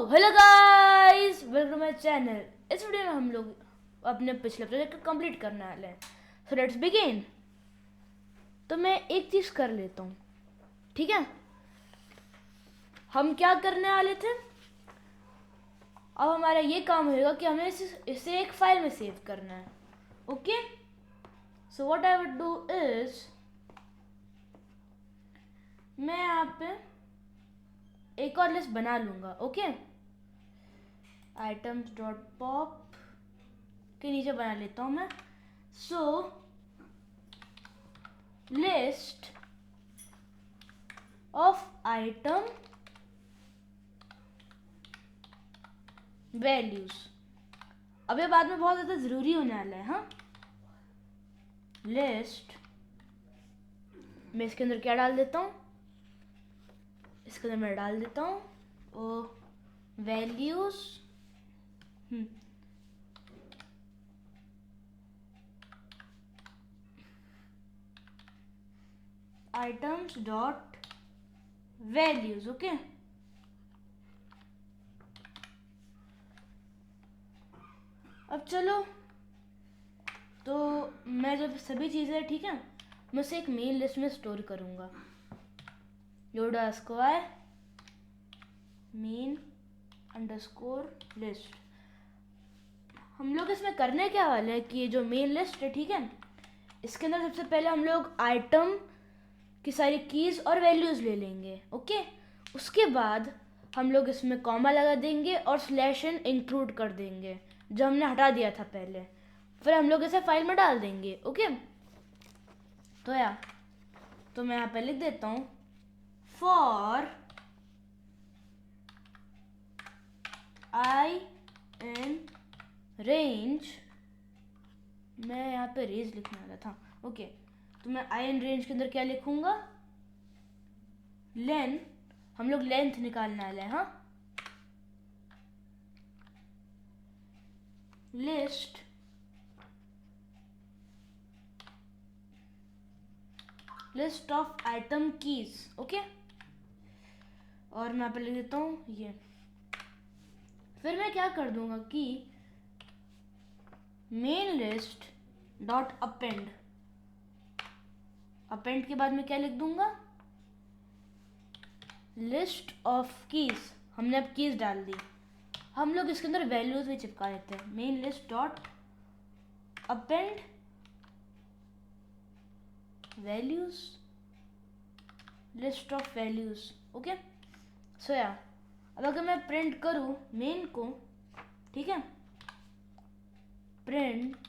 Hello guys, welcome to my channel. इस video में हम लोग अपने पिछले प्रोजेक्ट को कंप्लीट करने वाले हैं। So let's begin. तो मैं एक चीज़ कर लेता हूँ, ठीक है। हम क्या करने वाले थे, अब हमारा ये काम होगा कि हमें इसे एक फाइल में सेव करना है। Okay, so what I would do is, मैं यहाँ पे एक और लिस्ट बना लूँगा। ओके, आइटम्स डॉट पॉप के नीचे बना लेता हूँ मैं। सो लिस्ट ऑफ आइटम वैल्यूज। अब ये बाद में बहुत ज़्यादा ज़रूरी होने वाला है। हाँ, लिस्ट, मैं इसके अंदर क्या डाल देता हूँ, इसके अंदर मैं डाल देता हूँ o values items dot values. Okay, अब चलो, तो मैं जब सभी चीज़ें ठीक है, मैं उसे एक मेन लिस्ट में स्टोर करूँगा। योडा स्क्वायर मेन अंडरस्कोर लिस्ट। हम लोग इसमें करने क्या वाले हैं कि ये जो मेन लिस्ट है, ठीक है, इसके अंदर सबसे पहले हम लोग आइटम की सारी कीज़ और वैल्यूज़ ले लेंगे। ओके, उसके बाद हम लोग इसमें कॉमा लगा देंगे और स्लैश एन इंक्लूड कर देंगे जो हमने हटा दिया था पहले। फिर हम लोग इसे फाइल में डाल देंगे। ओके, तो मैं यहाँ पे लिख देता हूँ फॉर आई इन रेंज, मैं यहाँ पे रेंज लिखने वाला था। ओके, तो मैं आई इन रेंज के अंदर क्या लिखूंगा, लेंथ, हम लोग लेंथ निकालने वाले हैं। हाँ, list of item keys. Okay, और मैं यहाँ पे लिख देता हूँ ये। फिर मैं क्या कर दूंगा कि main list dot append, append के बाद में क्या लिख दूंगा, लिस्ट ऑफ कीज। हमने अब कीज डाल दी, हम लोग इसके अंदर वैल्यूज भी चिपका देते हैं। Main list dot append values, list of values. Okay, so अब अगर मैं प्रिंट करूं मेन को, ठीक है, प्रिंट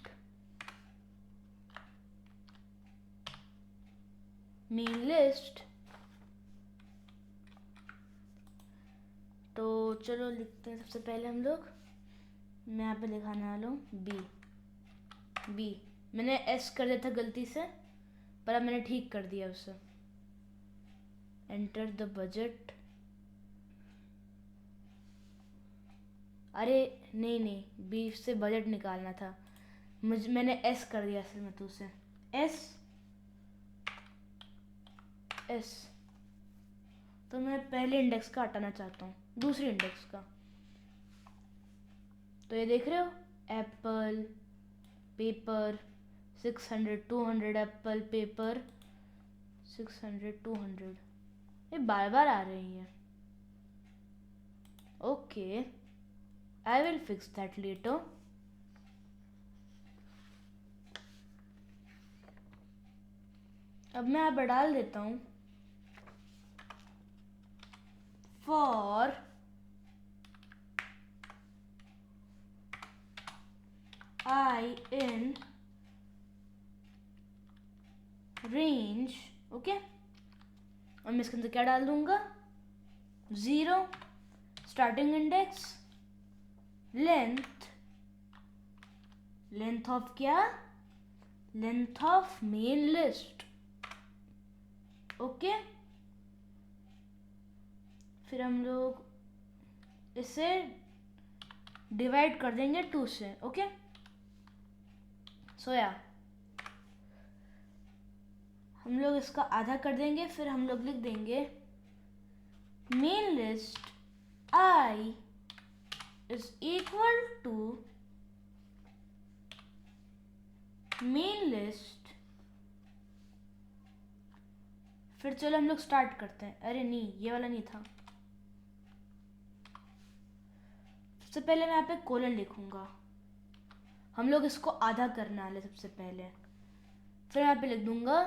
मेन लिस्ट, तो चलो लिखते हैं सबसे पहले हम लोग, मैं यहाँ पे लिखाने वाला हूँ बी। मैंने एस कर दिया था गलती से, पर अब मैंने ठीक कर दिया उसे। एंटर द बजट, अरे नहीं, बी से बजट निकालना था, मैंने एस कर दिया असल में, तो उसे एस। तो मैं पहले इंडेक्स का हटाना चाहता हूँ, दूसरी इंडेक्स का। तो ये देख रहे हो, एप्पल पेपर 600 200, एप्पल पेपर 600 200, ये बार बार आ रही है। Okay, I will fix that later. अब मैं यहाँ पर डाल देता हूँ for I in range. Okay, और मैं इसके अंदर क्या डाल दूंगा, 0 स्टार्टिंग इंडेक्स, लेंथ ऑफ क्या, length of main list. Okay, फिर हम लोग इसे डिवाइड कर देंगे 2 से। ओके, सो हम लोग इसका आधा कर देंगे, फिर हम लोग लिख देंगे main list I is equal to main list. फिर चलो हम लोग स्टार्ट करते हैं। अरे नहीं, ये वाला नहीं था। सबसे पहले मैं यहाँ पे कोलन लिखूंगा। हम लोग इसको आधा करने वाले सबसे पहले। फिर यहाँ पे लिख दूंगा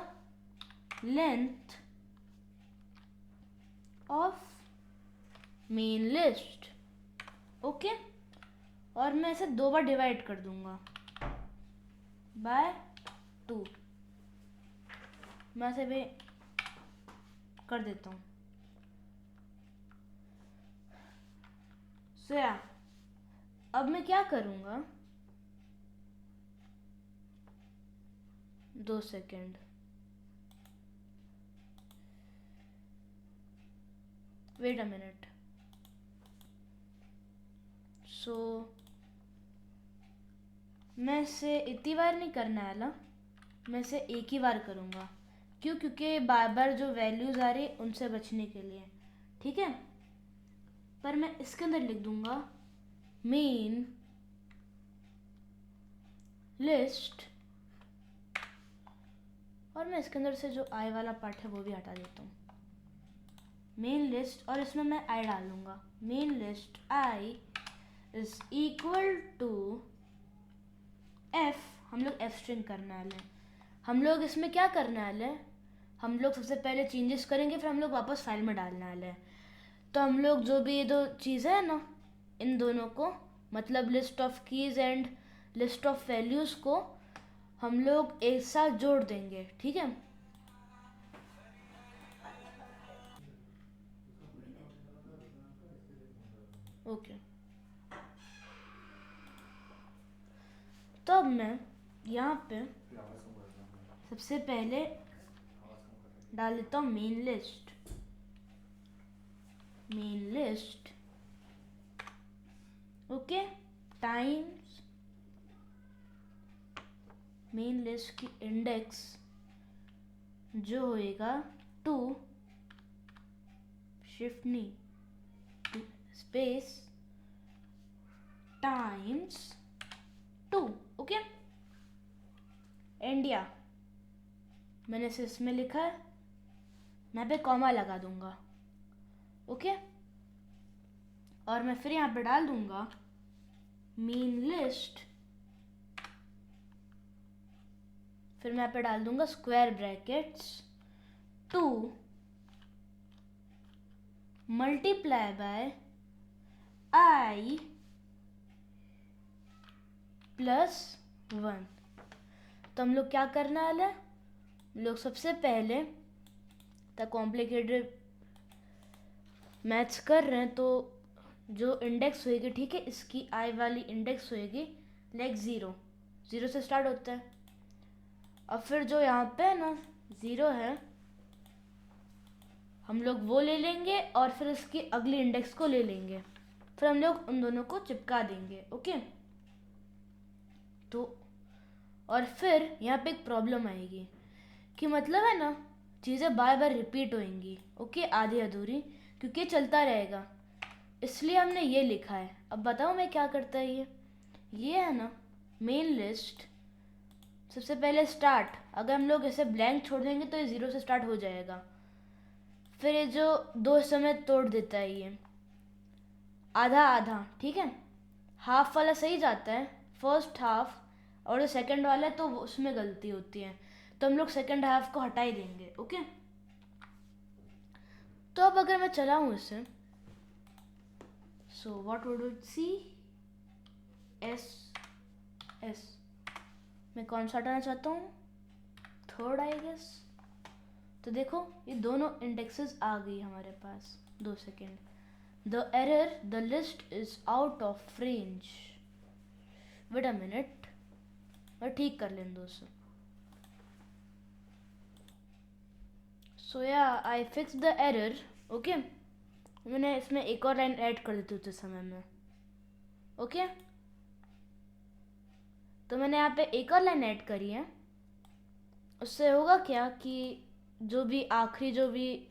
length of main list. Okay, और मैं इसे 2 बार डिवाइड कर दूंगा बाय 2। मैं इसे भी कर देता हूँ। सो अब मैं क्या करूँगा, 2 second. Wait a minute. So मैं इसे इतनी बार नहीं करने वाला, मैं इसे एक ही बार करूँगा। क्यों? क्योंकि बार बार जो वैल्यूज़ आ रही उनसे बचने के लिए, ठीक है। पर मैं इसके अंदर लिख दूंगा मेन लिस्ट, और मैं इसके अंदर से जो आई वाला पार्ट है वो भी हटा देता हूँ। मेन लिस्ट, और इसमें मैं आई डाल दूंगा। Main list I is equal to F. हम लोग एफ स्ट्रिंग करने वाले हैं। हम लोग इसमें क्या करने वाले हैं, हम लोग सबसे पहले चेंजेस करेंगे, फिर हम लोग वापस फाइल में डालने वाले हैं। तो हम लोग जो भी ये 2 चीज़ें हैं ना, इन दोनों को, मतलब list of keys and list of values को हम लोग एक साथ जोड़ देंगे, ठीक है। ओके, तो अब मैं यहाँ पे सबसे पहले डाल देता हूँ main list. Main list okay times main list की इंडेक्स जो होएगा 2 शिफ्ट नहीं स्पेस टाइम्स 2। ओके, इंडिया मैंने इसे इसमें लिखा है, मैं पे कॉमा लगा दूंगा। ओके, और मैं फिर यहाँ पे डाल दूंगा मेन लिस्ट, फिर मैं यहाँ पे डाल दूंगा square brackets 2 multiply by I plus 1। तो हम लोग क्या करने वाले हैं, लोग सबसे पहले तो कॉम्प्लिकेटेड मैथ्स कर रहे हैं, तो जो इंडेक्स होएगी, ठीक है, इसकी आई वाली इंडेक्स होएगी लाइक 0 से स्टार्ट होता है। अब फिर जो यहाँ पे है ना 0 है, हम लोग वो ले लेंगे और फिर इसकी अगली इंडेक्स को ले लेंगे, फिर हम लोग उन दोनों को चिपका देंगे। ओके, तो और फिर यहाँ पे एक प्रॉब्लम आएगी कि मतलब है ना चीज़ें बार बार रिपीट होएंगी। ओके, आधी अधूरी, क्योंकि ये चलता रहेगा, इसलिए हमने ये लिखा है। अब बताओ मैं क्या करता है ये है ना मेन लिस्ट, सबसे पहले स्टार्ट, अगर हम लोग इसे ब्लैंक छोड़ देंगे तो ये 0 से स्टार्ट हो जाएगा। फिर ये जो 2 समय तोड़ देता है, ये आधा आधा, ठीक है, हाफ वाला सही जाता है, फर्स्ट हाफ, और जो सेकंड वाला है तो उसमें गलती होती है, तो हम लोग सेकंड हाफ को हटा ही देंगे। ओके, तो अब अगर मैं चलाऊं इसे, so what would it see S S, मैं कौन सा हटाना चाहता हूँ, थर्ड आई गेस। तो देखो ये दोनों इंडेक्सेस आ गई हमारे पास। 2 second, the error the list is out of range. Wait a minute, मैं ठीक कर लें दोस्तों। सो या I fix the error. Okay, मैंने इसमें एक और लाइन ऐड कर देती उतने समय में। ओके, तो मैंने यहाँ पे एक और लाइन ऐड करी है। उससे होगा क्या कि जो भी आखिरी जो भी,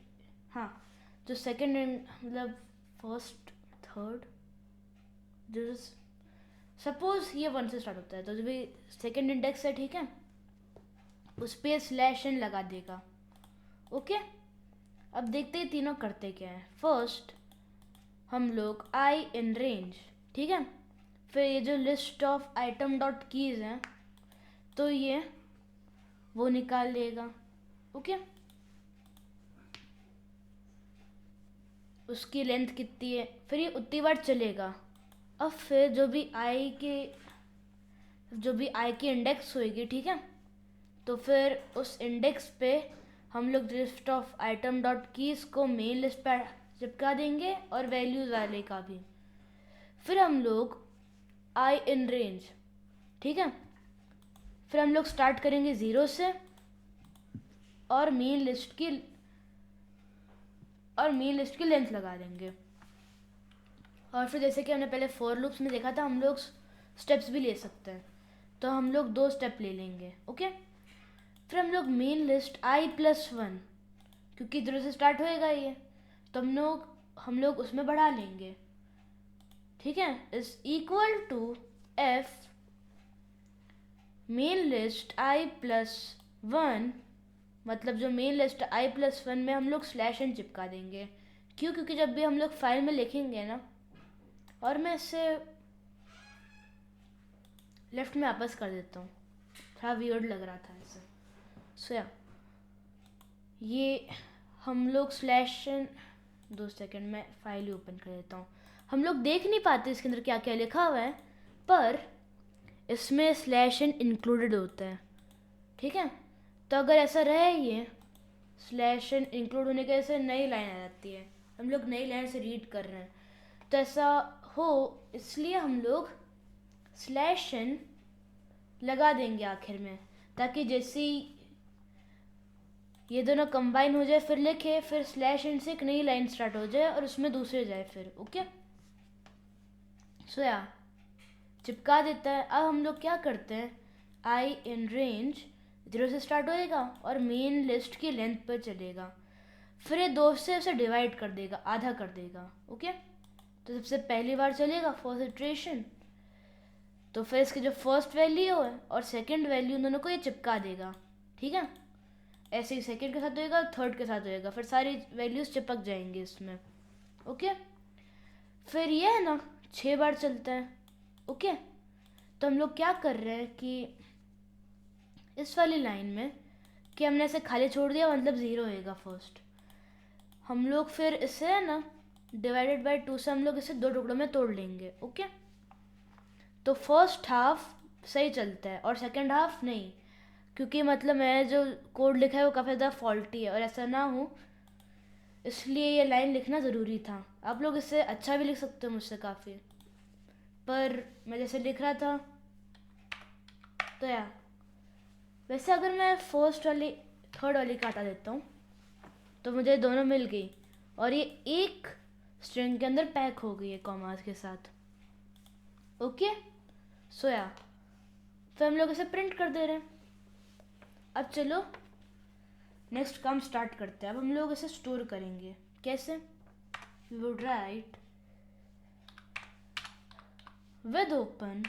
हाँ, जो सेकंड मतलब फर्स्ट थर्ड जो सपोज ये 1 से स्टार्ट होता है तो जो भी सेकेंड इंडेक्स है, ठीक है, उस पर स्लैश एन लगा देगा। ओके, अब देखते हैं तीनों करते क्या है। फर्स्ट हम लोग आई इन रेंज, ठीक है, फिर ये जो list of item dot keys हैं तो ये वो निकाल लेगा। ओके, उसकी लेंथ कितनी है, फिर ये उतनी बार चलेगा। अब फिर जो भी आई की इंडेक्स होएगी, ठीक है, तो फिर उस इंडेक्स पे हम लोग list of item dot keys को मेन लिस्ट पर चिपका देंगे और वैल्यूज वाले का भी। फिर हम लोग आई इन रेंज, ठीक है, फिर हम लोग स्टार्ट करेंगे 0 से और मेन लिस्ट की लेंथ लगा देंगे। और फिर जैसे कि हमने पहले फॉर लूप्स में देखा था, हम लोग स्टेप्स भी ले सकते हैं, तो हम लोग 2 स्टेप ले लेंगे। ओके, फिर हम लोग मेन लिस्ट i+1, क्योंकि 0 से स्टार्ट होएगा ये, तो हम लोग उसमें बढ़ा लेंगे, ठीक है, is equal to f main list i+1, मतलब जो मेन लिस्ट i+1 में हम लोग स्लैश एन चिपका देंगे। क्यों? क्योंकि जब भी हम लोग फाइल में लिखेंगे ना, और मैं इसे लेफ्ट में वापस कर देता हूँ, थोड़ा वियर्ड लग रहा था ऐसे। सो ये हम लोग स्लैश एन, 2 सेकेंड में फाइल ही ओपन कर देता हूँ। हम लोग देख नहीं पाते इसके अंदर क्या क्या लिखा हुआ है, पर इसमें स्लैश एन इंक्लूडेड होता है, ठीक है। तो अगर ऐसा रहे, ये स्लैश एन इंक्लूड होने के से नई लाइन आ जाती है, हम लोग नई लाइन से रीड कर रहे हैं, तो ऐसा हो इसलिए हम लोग स्लैश एन लगा देंगे आखिर में, ताकि जैसे ये दोनों कंबाइन हो जाए फिर लिखे, फिर स्लैश एन से एक नई लाइन स्टार्ट हो जाए और उसमें दूसरे जाए फिर। ओके, सो चिपका देता है। अब हम लोग क्या करते हैं, आई इन रेंज 0 से स्टार्ट होएगा और मेन लिस्ट की लेंथ पर चलेगा, फिर ये 2 से उसे डिवाइड कर देगा, आधा कर देगा। ओके, तो सबसे पहली बार चलेगा फर्स्ट इटरेशन, तो फिर इसकी जो फर्स्ट वैल्यू है और सेकंड वैल्यू दोनों को ये चिपका देगा, ठीक है। ऐसे ही सेकंड के साथ होएगा, थर्ड के साथ होएगा, फिर सारी वैल्यूज चिपक जाएंगे इसमें। ओके, फिर ये है ना 6 बार चलता है। ओके, तो हम लोग क्या कर रहे हैं कि इस वाली लाइन में कि हमने इसे खाली छोड़ दिया, मतलब 0 होएगा फर्स्ट। हम लोग फिर इसे है ना डिवाइडेड बाय 2 से हम लोग इसे 2 टुकड़ों में तोड़ लेंगे। ओके, तो फर्स्ट हाफ सही चलता है और सेकंड हाफ नहीं, क्योंकि मतलब मैंने जो कोड लिखा है वो काफ़ी ज़्यादा फॉल्टी है, और ऐसा ना हो इसलिए ये लाइन लिखना ज़रूरी था। आप लोग इससे अच्छा भी लिख सकते हो मुझसे काफ़ी, पर मैं जैसे लिख रहा था तो वैसे अगर मैं फर्स्ट वाली थर्ड वाली का हटा देता हूँ तो मुझे दोनों मिल गई, और ये एक स्ट्रिंग के अंदर पैक हो गई है कॉमास के साथ। ओके, सो फिर हम लोग इसे प्रिंट कर दे रहे हैं। अब चलो नेक्स्ट काम स्टार्ट करते हैं। अब हम लोग इसे स्टोर करेंगे। कैसे? We would write with open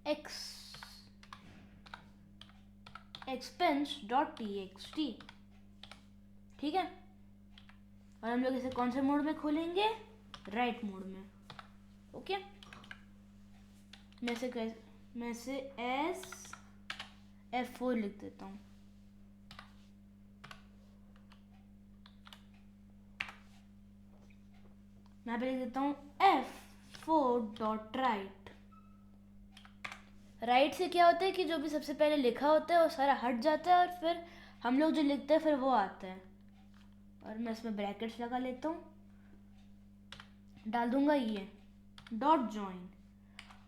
expense.txt, ठीक है। और हम लोग इसे कौन से मोड में खोलेंगे? राइट मोड में। ओके, मैं इसे F4 लिख देता हूँ। मैं पे लिख देता हूँ F4.write। राइट से क्या होता है कि जो भी सबसे पहले लिखा होता है वो सारा हट जाता है, और फिर हम लोग जो लिखते हैं फिर वो आता है। और मैं इसमें ब्रैकेट्स लगा लेता हूँ, डाल दूंगा ये डॉट जॉइन।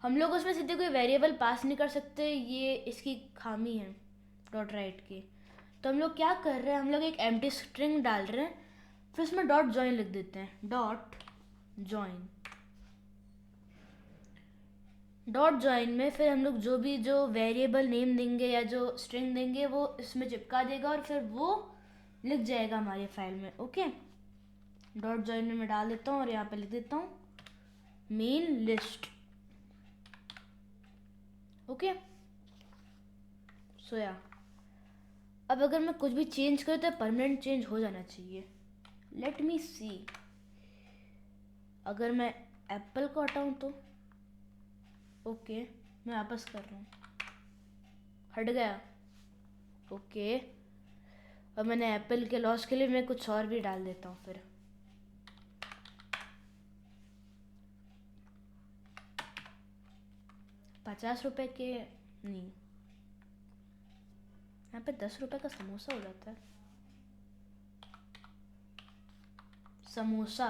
हम लोग उसमें सीधे कोई वेरिएबल पास नहीं कर सकते, ये इसकी खामी है डॉट राइट की। तो हम लोग क्या कर रहे हैं, हम लोग एक एम्प्टी स्ट्रिंग डाल रहे हैं, फिर उसमें डॉट जॉइन लिख देते हैं, डॉट जॉइन। डॉट जॉइन में फिर हम लोग जो वेरिएबल नेम देंगे या जो स्ट्रिंग देंगे वो इसमें चिपका देगा, और फिर वो लिख जाएगा हमारी फाइल में। ओके, डॉट जॉइनर में डाल देता हूँ और यहाँ पे लिख देता हूँ मेन लिस्ट। ओके, सोया। अब अगर मैं कुछ भी चेंज करूँ तो परमानेंट चेंज हो जाना चाहिए। लेट मी सी, अगर मैं एप्पल को हटाऊँ तो ओके, मैं वापस कर रहा हूँ, हट गया। ओके, अब मैंने एप्पल के लॉस के लिए मैं कुछ और भी डाल देता हूँ फिर। ₹50 के नहीं, यहाँ पे ₹10 का समोसा हो जाता है। समोसा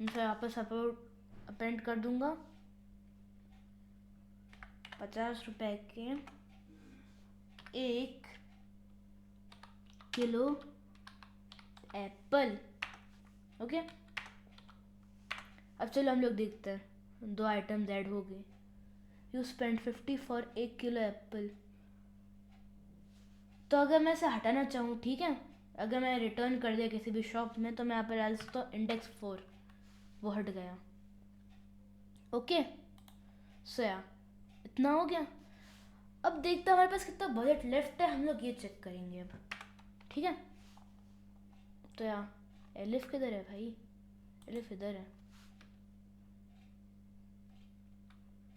मैं वापस अपेंड कर दूंगा। ₹50 के 1 किलो एप्पल। ओके, अब चलो हम लोग देखते हैं। 2 आइटम्स ऐड हो गए। You spend 50 for 1 kilo Apple. तो अगर मैं इसे हटाना चाहूँ, ठीक है, अगर मैं रिटर्न कर दिया किसी भी शॉप में, तो मैं यहाँ पर डाल सकता हूँ इंडेक्स 4, वो हट गया। ओके, सोया इतना हो गया। अब देखते हैं हमारे पास कितना बजट लेफ्ट है, हम लोग ये चेक करेंगे अब। ठीक है, तो यार एलिफ किधर है भाई? एलिफ इधर है।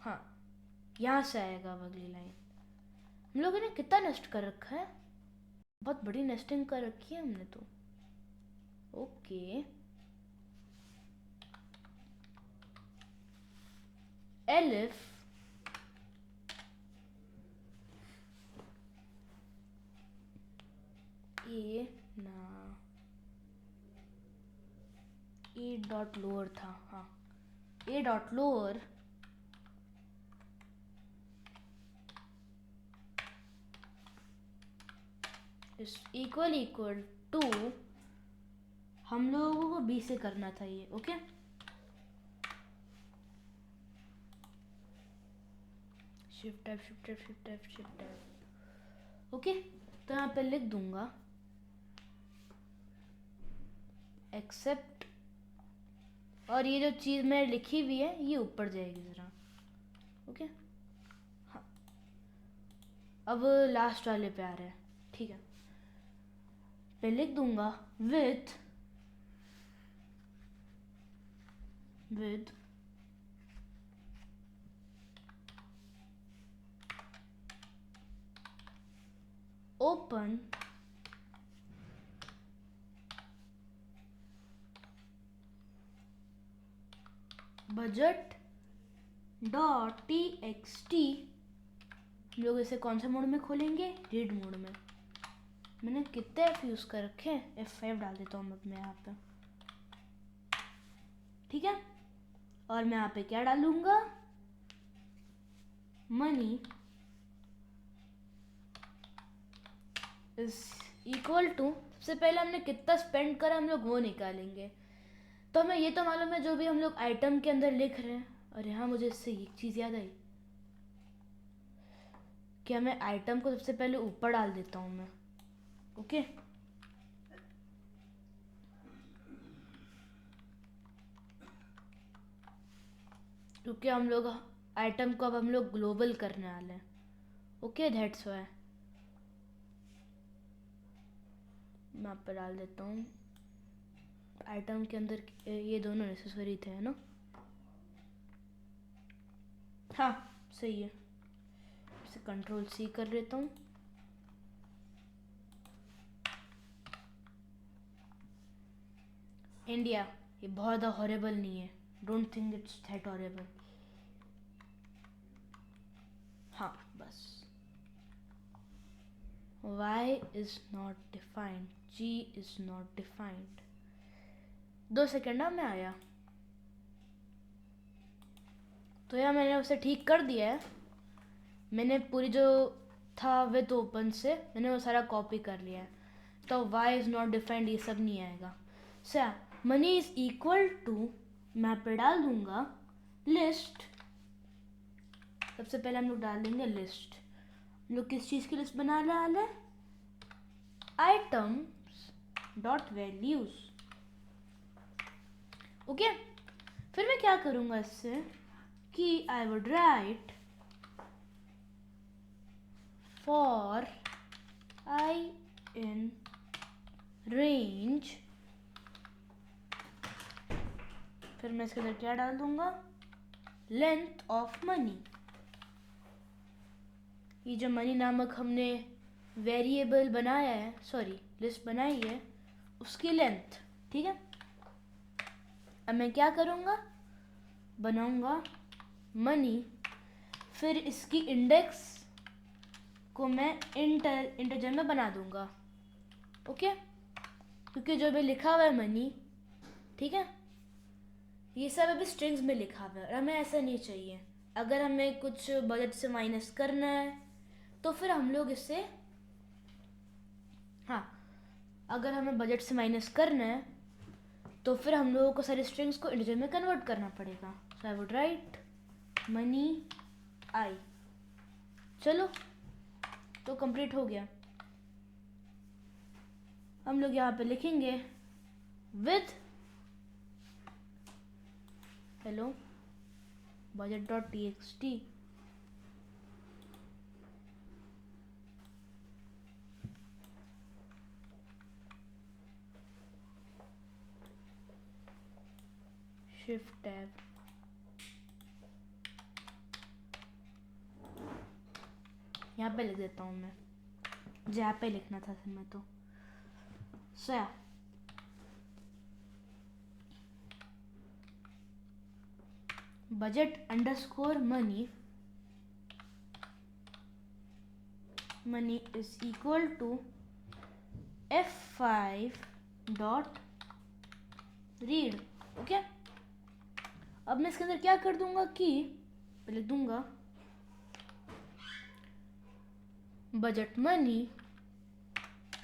हाँ, यहाँ से आएगा अब अगली लाइन। हम लोगों ने कितना नेस्ट कर रखा है? बहुत बड़ी नेस्टिंग कर रखी है हमने तो। ओके, एलिफ ए ना, ए डॉट लोअर था। हाँ, A dot lower is equal to, हम लोगों को बी से करना था ये। Okay, shift type shift type shift type shift type. Okay, तो यहाँ पे लिख दूंगा एक्सेप्ट, और ये जो चीज़ मैं लिखी हुई है ये ऊपर जाएगी ज़रा। ओके, हाँ, अब लास्ट वाले पे आ रहा है। ठीक है, मैं लिख दूंगा with open budget dot txt। हम लोग इसे कौन से मोड में खोलेंगे? रीड मोड में। मैंने कितने F यूज़ कर रखे हैं? F5 डाल देता हूँ मैं यहाँ पे। ठीक है, और मैं यहाँ पे क्या डालूंगा? मनी इज इक्वल टू, सबसे पहले हमने कितना स्पेंड करा हम लोग वो निकालेंगे। तो हमें ये तो मालूम है जो भी हम लोग आइटम के अंदर लिख रहे हैं। और यहाँ मुझे इससे एक चीज़ याद आई कि मैं आइटम को सबसे पहले ऊपर डाल देता हूँ मैं। ओके, क्योंकि हम लोग आइटम को अब हम लोग ग्लोबल करने वाले हैं। ओके, दैट्स व्हाई मैं यहाँ पर डाल देता हूँ आइटम के अंदर ये दोनों नेसेसरी थे, है ना? हाँ, सही है। इसे कंट्रोल C कर लेता हूँ। इंडिया, ये बहुत हॉरेबल नहीं है। Don't think it's that horrible. हाँ, बस y is not defined, g is not defined। 2 second में आया तो यार मैंने उसे ठीक कर दिया है। मैंने पूरी जो था विद ओपन से मैंने वो सारा कॉपी कर लिया है। तो y इज़ नॉट डिफाइंड ये सब नहीं आएगा। Sir money is equal to, मैं पे डाल दूंगा लिस्ट। सबसे पहले हम लोग डाल देंगे लिस्ट। हम लोग किस चीज़ की लिस्ट बना रहे हैं? Items dot values. ओके, फिर मैं क्या करूंगा इससे कि आई would right for I in range, फिर मैं इसके अंदर क्या डाल दूंगा, लेंथ ऑफ मनी। ये जो मनी नामक हमने वेरिएबल बनाया है, सॉरी लिस्ट बनाई है, उसकी लेंथ, ठीक है। अब मैं क्या करूँगा, बनाऊँगा मनी, फिर इसकी इंडेक्स को मैं इंटीजर में बना दूँगा। ओके, क्योंकि जो भी लिखा हुआ है मनी, ठीक है, ये सब अभी स्ट्रिंग्स में लिखा हुआ है और हमें ऐसा नहीं चाहिए। अगर हमें कुछ बजट से माइनस करना है तो फिर हम लोग इससे, हाँ, अगर हमें बजट से माइनस करना है तो फिर हम लोगों को सारे स्ट्रिंग्स को इंटीजर में कन्वर्ट करना पड़ेगा। So I would write money I. चलो, तो कंप्लीट हो गया। हम लोग यहाँ पे लिखेंगे with hello budget dot txt, shift tab, यहाँ पे लिख देता हूँ मैं, जहाँ पे लिखना था फिर मैं तो सो budget underscore money is equal to f5 dot read। Okay, अब मैं इसके अंदर क्या कर दूंगा कि लिख दूंगा budget money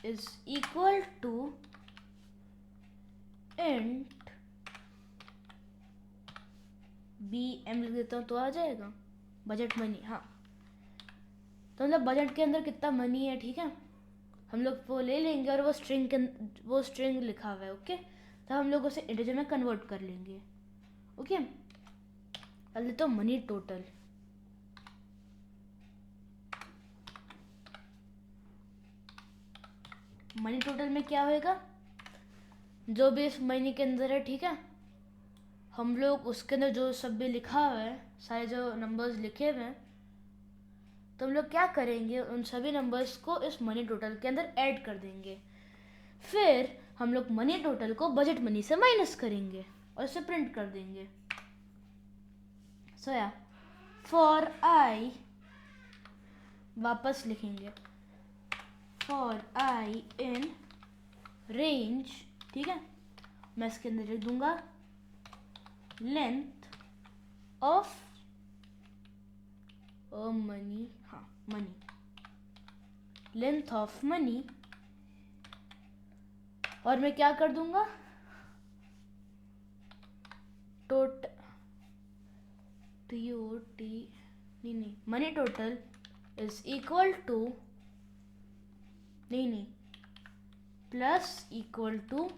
is equal to int bm, लिख देता हूँ तो आ जाएगा बजट मनी। हाँ, तो मतलब बजट के अंदर कितना मनी है, ठीक है, हम लोग वो ले लेंगे और वो स्ट्रिंग लिखा हुआ है। ओके, तो हम लोग उसे इंटीजर में कन्वर्ट कर लेंगे। ओके, पहले तो मनी टोटल, मनी टोटल में क्या होएगा, जो भी इस महीने के अंदर है, ठीक है, हम लोग उसके अंदर जो सब भी लिखा हुआ है, सारे जो नंबर्स लिखे हुए हैं, तो हम लोग क्या करेंगे, उन सभी नंबर्स को इस मनी टोटल के अंदर ऐड कर देंगे। फिर हम लोग मनी टोटल को बजट मनी से माइनस करेंगे और इसे प्रिंट कर देंगे। सो या फॉर आई, वापस लिखेंगे फॉर आई इन रेंज, ठीक है, मैं इसके अंदर लिख दूंगा लेंथ ऑफ मनी, हाँ मनी, लेंथ ऑफ मनी, और मैं क्या कर दूंगा, नहीं, money total is equal to, नहीं, प्लस इक्वल टू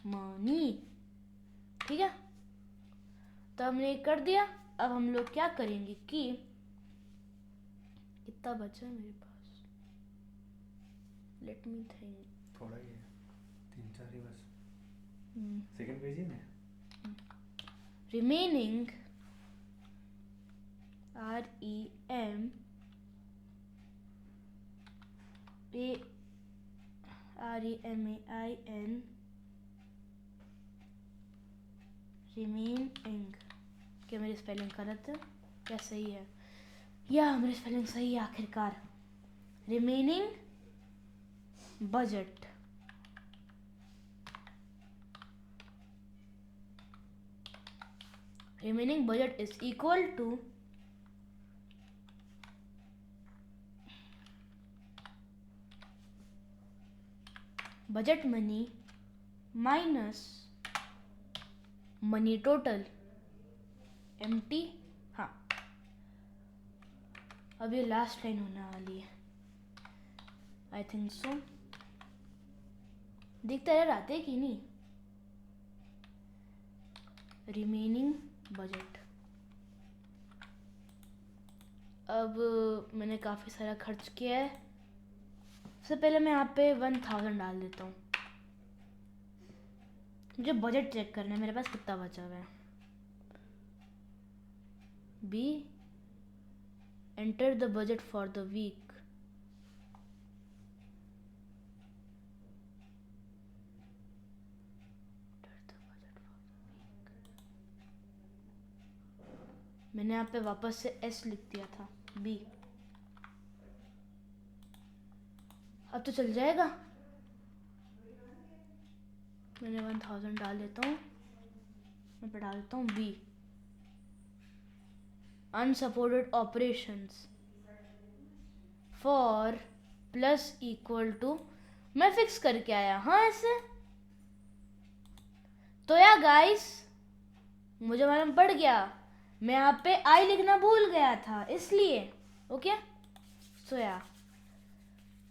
मनी, ठीक है। तो हमने कर दिया। अब हम लोग क्या करेंगे कि कितना बचा है मेरे पास, लेट मी थिंक, थोड़ा ही है, 3-4 ही बस, सेकंड पेज ही में रिमेनिंग REMAIN रिमेनिंग, क्या मेरी स्पेलिंग गलत है क्या सही है, या मेरी स्पेलिंग सही है आखिरकार, remaining budget, remaining budget is equal to budget money minus money total empty। हाँ, अब ये लास्ट लाइन होने वाली है। I think so. देखते रह आते कि नहीं। Remaining budget. अब मैंने काफ़ी सारा खर्च किया है। सबसे पहले मैं यहाँ पे 1000 डाल देता हूँ। मुझे बजट चेक करना है मेरे पास कितना बचा हुआ है। B enter the budget for the week. मैंने यहाँ पे वापस से एस लिख दिया था। बी अब तो चल जाएगा। मैंने 1000 डाल देता हूँ। मैं पे डाल देता हूँ B unsupported operations for plus equal to. मैं फिक्स करके आया हाँ ऐसे। तो या गाइस मुझे मालूम पड़ गया। मैं यहाँ पे आई लिखना भूल गया था इसलिए। ओके सो या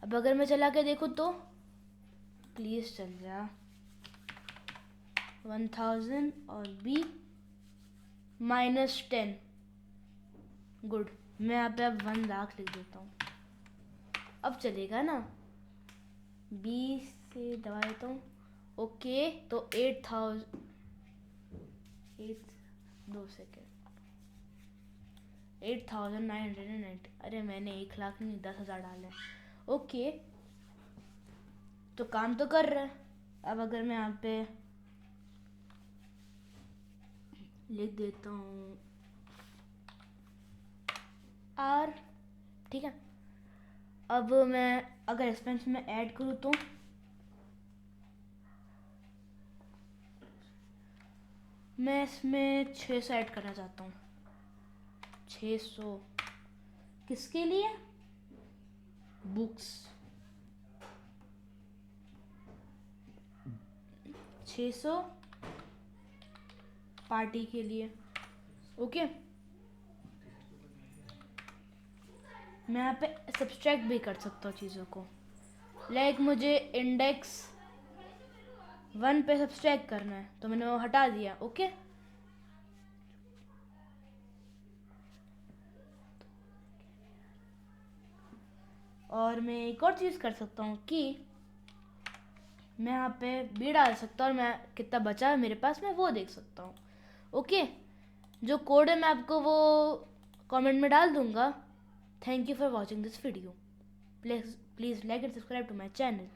अब अगर मैं चला के देखूँ तो प्लीज चल जा। 1000 और बी -10। गुड। मैं यहाँ पे अब 1 लाख लिख देता हूँ। अब चलेगा ना। बी से दबा देता हूँ। ओके तो 8000 2 सेकेंड 8990। अरे मैंने 1 लाख नहीं 10,000 डाले। ओके तो काम तो कर रहा है। अब अगर मैं यहाँ पे लिख देता हूँ आर। ठीक है। अब मैं अगर एक्सपेंस में ऐड करूँ तो मैं इसमें 600 ऐड करना चाहता हूँ। 600 किसके लिए? बुक्स। 600 पार्टी के लिए। ओके मैं यहाँ पे सब्सट्रैक्ट भी कर सकता हूँ चीज़ों को। लाइक मुझे इंडेक्स 1 पे सब्सट्रैक्ट करना है तो मैंने वो हटा दिया। ओके और मैं एक और चीज़ कर सकता हूँ कि मैं यहाँ पे बी डाल सकता हूँ और मैं कितना बचा है मेरे पास मैं वो देख सकता हूँ। ओके जो कोड है मैं आपको वो कमेंट में डाल दूँगा। Thank you for watching this video. Please like and subscribe to my channel.